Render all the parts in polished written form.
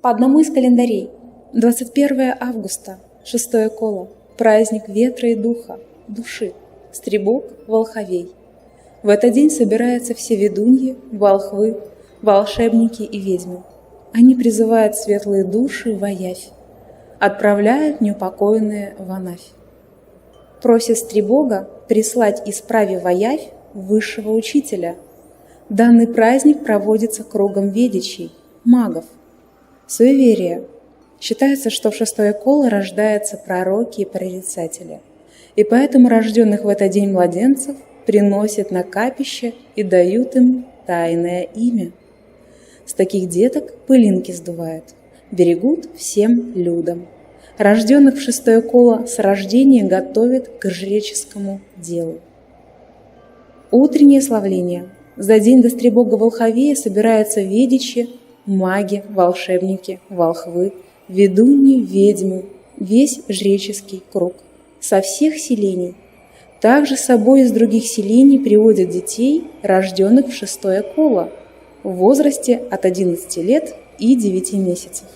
По одному из календарей. 21 августа, 6 коло, праздник ветра и духа, души, стребок, волховей. В этот день собираются все ведуньи, волхвы, волшебники и ведьмы. Они призывают светлые души в Аявь, отправляют неупокоенные в Анафь. Просят Стребога прислать исправе в Аявь высшего учителя. Данный праздник проводится кругом ведичей, магов. Суеверие. Считается, что в 6 коло рождаются пророки и прорицатели, и поэтому рожденных в этот день младенцев приносят на капище и дают им тайное имя. С таких деток пылинки сдувают, берегут всем людям. Рожденных в 6 коло с рождения готовят к жреческому делу. Утреннее славление. За день до Стребога Волховея собираются ведичи, маги, волшебники, волхвы, ведуньи, ведьмы, весь жреческий круг, со всех селений. Также с собой из других селений приводят детей, рожденных в 6 коло, в возрасте от 11 лет и 9 месяцев.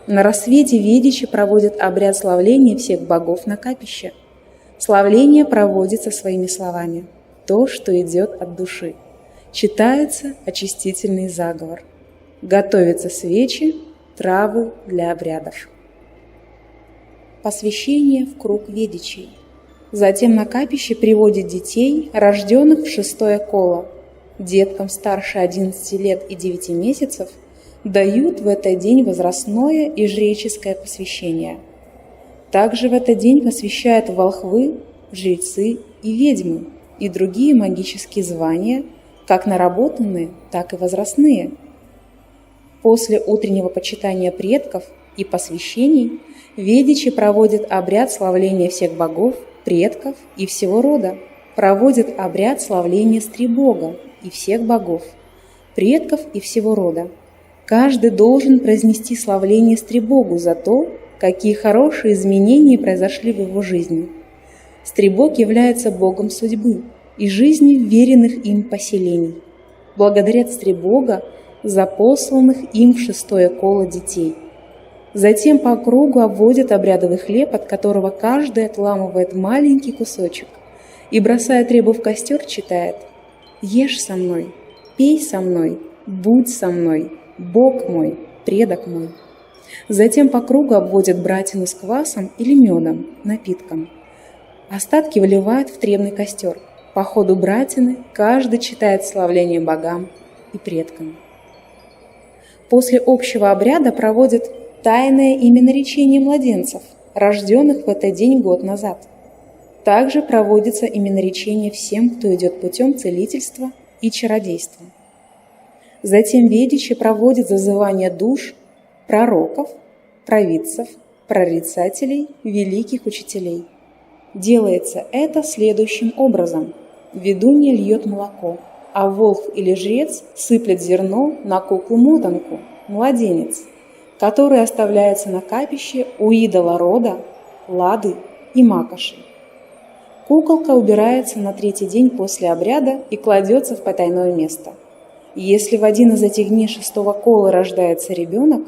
На рассвете ведичи проводят обряд славления всех богов на капище. Славление проводится своими словами, то, что идет от души. Читается очистительный заговор. Готовятся свечи, травы для обрядов. Посвящение в круг ведичей. Затем на капище приводят детей, рожденных в 6 коло. Деткам старше 11 лет и 9 месяцев дают в этот день возрастное и жреческое посвящение. Также в этот день посвящают волхвы, жрецы и ведьмы и другие магические звания, как наработанные, так и возрастные. После утреннего почитания предков и посвящений ведичи проводят обряд славления всех богов, предков и всего рода, проводят обряд славления Стребога и всех богов, предков и всего рода. Каждый должен произнести славление Стребогу за то, какие хорошие изменения произошли в его жизни. Стребог является богом судьбы и жизни веренных им поселений. Благодарят Стребога за посланных им в 6 коло детей. Затем по кругу обводят обрядовый хлеб, от которого каждый отламывает маленький кусочек и, бросая рыбу в костер, читает: «Ешь со мной, пей со мной, будь со мной, Бог мой, предок мой». Затем по кругу обводят братину с квасом или медом, напитком. Остатки выливают в требный костер. По ходу братины каждый читает славление богам и предкам. После общего обряда проводят тайное именоречение младенцев, рожденных в этот день год назад. Также проводится именоречение всем, кто идет путем целительства и чародейства. Затем ведичи проводят зазывание душ пророков, провидцев, прорицателей, великих учителей. Делается это следующим образом. Ведунья льет молоко, а волхв или жрец сыплет зерно на куклу-мотанку, младенец, который оставляется на капище у идола рода, лады и макоши. Куколка убирается на 3-й день после обряда и кладется в потайное место. Если в один из этих дней 6 кола рождается ребенок,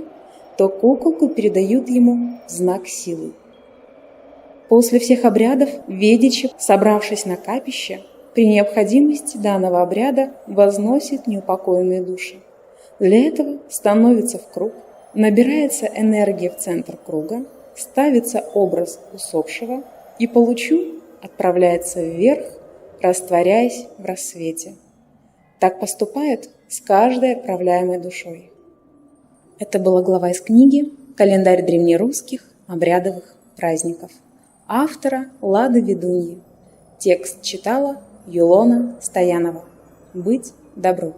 то куколку передают ему в знак силы. После всех обрядов ведичи, собравшись на капище, при необходимости данного обряда возносят неупокоенные души. Для этого становится в круг, набирается энергия в центр круга, ставится образ усопшего и по лучу отправляется вверх, растворяясь в рассвете. Так поступают с каждой отправляемой душой. Это была глава из книги «Календарь древнерусских обрядовых праздников» автора Лады Ведуньи. Текст читала Юлона Стоянова. Быть добру!